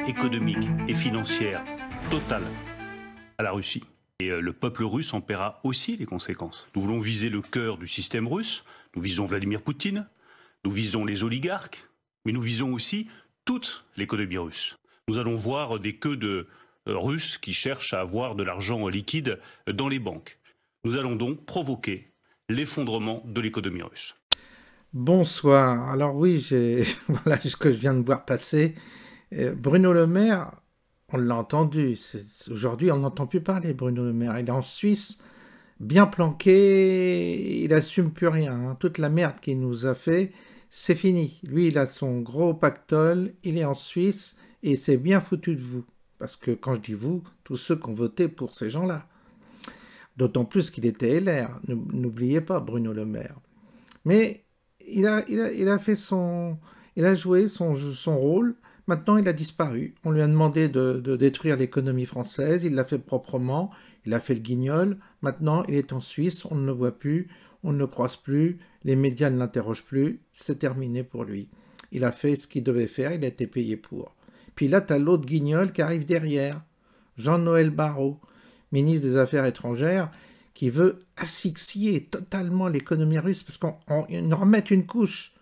économique et financière totale à la Russie. Et le peuple russe en paiera aussi les conséquences. Nous voulons viser le cœur du système russe, nous visons Vladimir Poutine, nous visons les oligarques, mais nous visons aussi toute l'économie russe. Nous allons voir des queues de Russes qui cherchent à avoir de l'argent liquide dans les banques. Nous allons donc provoquer l'effondrement de l'économie russe. Bonsoir. Alors oui, voilà ce que je viens de voir passer. Bruno Le Maire, on l'a entendu. Aujourd'hui, on n'entend plus parler, Bruno Le Maire. Il est en Suisse, bien planqué. Il n'assume plus rien. Hein. Toute la merde qu'il nous a fait, c'est fini. Lui, il a son gros pactole. Il est en Suisse et c'est bien foutu de vous. Parce que quand je dis vous, tous ceux qui ont voté pour ces gens-là. D'autant plus qu'il était LR. N'oubliez pas, Bruno Le Maire. Mais il a fait il a joué son rôle. Maintenant, il a disparu. On lui a demandé de détruire l'économie française. Il l'a fait proprement. Il a fait le guignol. Maintenant, il est en Suisse. On ne le voit plus. On ne le croise plus. Les médias ne l'interrogent plus. C'est terminé pour lui. Il a fait ce qu'il devait faire. Il a été payé pour. Puis là, tu as l'autre guignol qui arrive derrière. Jean-Noël Barrot, ministre des Affaires étrangères, qui veut asphyxier totalement l'économie russe parce qu'on remet une couche.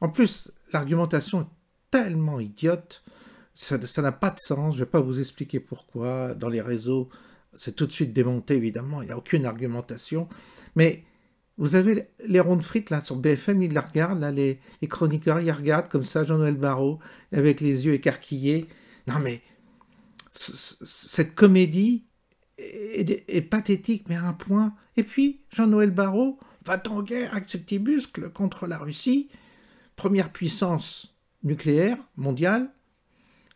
En plus, l'argumentation est tellement idiote, ça n'a pas de sens, je ne vais pas vous expliquer pourquoi. Dans les réseaux, c'est tout de suite démonté, évidemment, il n'y a aucune argumentation. Mais vous avez les ronds de frites, là, sur BFM, ils la regardent, là, les chroniqueurs, ils regardent comme ça, Jean-Noël Barrot, avec les yeux écarquillés. Non mais, cette comédie est pathétique, mais à un point. Et puis, Jean-Noël Barrot va en guerre avec ce petit muscle contre la Russie, première puissance nucléaire mondiale.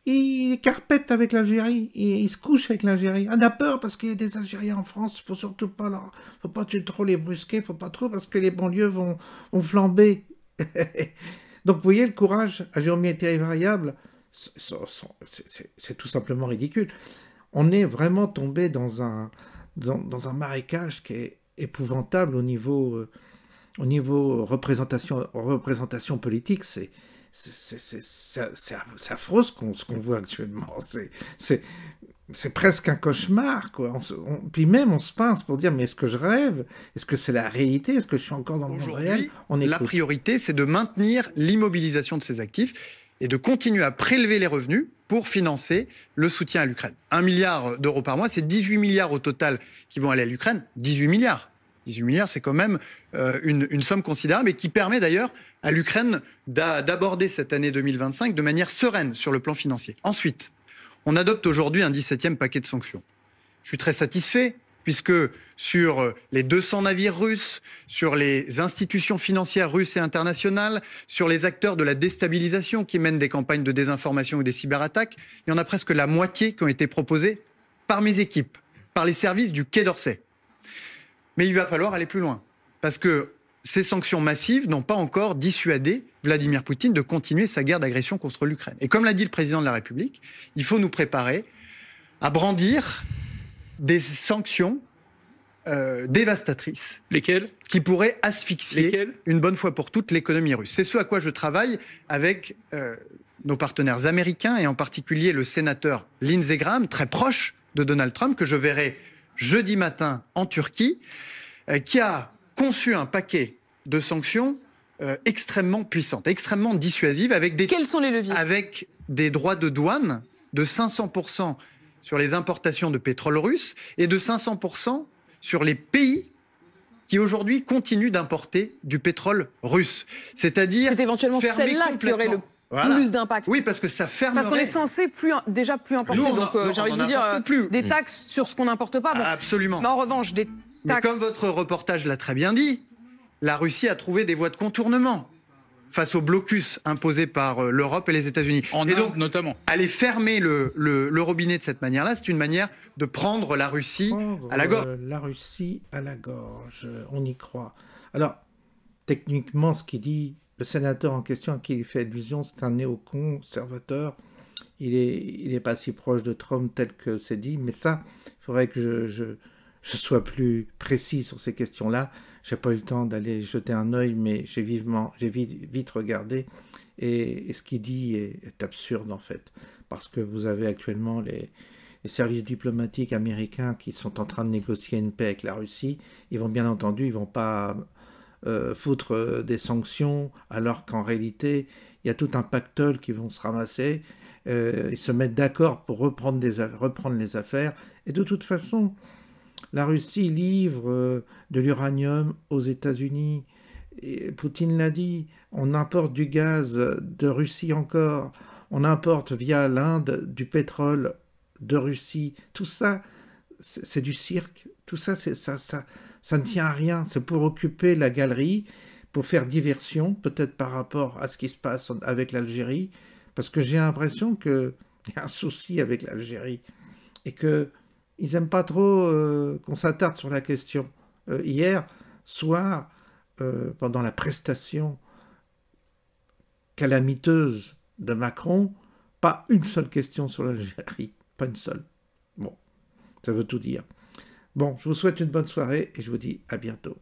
Il carpète avec l'Algérie, il se couche avec l'Algérie. On a peur parce qu'il y a des Algériens en France, faut surtout pas faut pas trop les brusquer, faut pas trop parce que les banlieues vont flamber. Donc vous voyez le courage à géométrie variable, c'est tout simplement ridicule. On est vraiment tombé dans un marécage qui est épouvantable au niveau représentation politique. C'est affreux ce qu'on voit actuellement. C'est presque un cauchemar, quoi. Puis même on se pince pour dire mais est-ce que je rêve? Est-ce que c'est la réalité? Est-ce que je suis encore dans le monde réel? La priorité, c'est de maintenir l'immobilisation de ces actifs et de continuer à prélever les revenus pour financer le soutien à l'Ukraine. 1 milliard d'euros par mois, c'est 18 milliards au total qui vont aller à l'Ukraine. 18 milliards. 18 milliards, c'est quand même une somme considérable et qui permet d'ailleurs à l'Ukraine d'aborder cette année 2025 de manière sereine sur le plan financier. Ensuite, on adopte aujourd'hui un 17e paquet de sanctions. Je suis très satisfait puisque sur les 200 navires russes, sur les institutions financières russes et internationales, sur les acteurs de la déstabilisation qui mènent des campagnes de désinformation ou des cyberattaques, il y en a presque la moitié qui ont été proposées par mes équipes, par les services du Quai d'Orsay. Mais il va falloir aller plus loin, parce que ces sanctions massives n'ont pas encore dissuadé Vladimir Poutine de continuer sa guerre d'agression contre l'Ukraine. Et comme l'a dit le président de la République, il faut nous préparer à brandir des sanctions dévastatrices. Lesquelles? Qui pourraient asphyxier une bonne fois pour toutes l'économie russe. C'est ce à quoi je travaille avec nos partenaires américains, et en particulier le sénateur Lindsey Graham, très proche de Donald Trump, que je verrai jeudi matin en Turquie, qui a conçu un paquet de sanctions extrêmement puissantes, extrêmement dissuasives, avec des... Quels sont les leviers? Avec des droits de douane de 500% sur les importations de pétrole russe et de 500% sur les pays qui aujourd'hui continuent d'importer du pétrole russe. C'est-à-dire... C'est éventuellement celle-là qui aurait le plus d'impact. Oui, parce que ça fermerait... Parce qu'on est censé déjà plus importer. Donc j'ai envie de vous dire, des taxes sur ce qu'on n'importe pas. Bon. Absolument. Mais en revanche, des taxes... Mais comme votre reportage l'a très bien dit, la Russie a trouvé des voies de contournement face au blocus imposé par l'Europe et les États-Unis. En Inde, notamment. Aller fermer le robinet de cette manière-là, c'est une manière de prendre la Russie à la gorge. La Russie à la gorge, on y croit. Alors, techniquement, ce qu'il dit, le sénateur en question à qui il fait allusion, c'est un néoconservateur. Il est pas si proche de Trump tel que c'est dit, mais ça, il faudrait que je sois plus précis sur ces questions-là. J'ai pas eu le temps d'aller jeter un œil, mais j'ai vite regardé, et ce qu'il dit est absurde en fait, parce que vous avez actuellement les services diplomatiques américains qui sont en train de négocier une paix avec la Russie. Ils vont bien entendu, ils vont pas foutre des sanctions, alors qu'en réalité, il y a tout un pactole qui vont se ramasser. Ils se mettent d'accord pour reprendre les affaires. Et de toute façon, la Russie livre de l'uranium aux États-Unis. Poutine l'a dit, on importe du gaz de Russie encore. On importe via l'Inde du pétrole de Russie. Tout ça, c'est du cirque. Tout ça, ça ne tient à rien. C'est pour occuper la galerie, pour faire diversion, peut-être par rapport à ce qui se passe avec l'Algérie. Parce que j'ai l'impression qu'il y a un souci avec l'Algérie et qu'ils n'aiment pas trop qu'on s'attarde sur la question. Hier soir, pendant la prestation calamiteuse de Macron, pas une seule question sur l'Algérie, pas une seule. Bon, ça veut tout dire. Bon, je vous souhaite une bonne soirée et je vous dis à bientôt.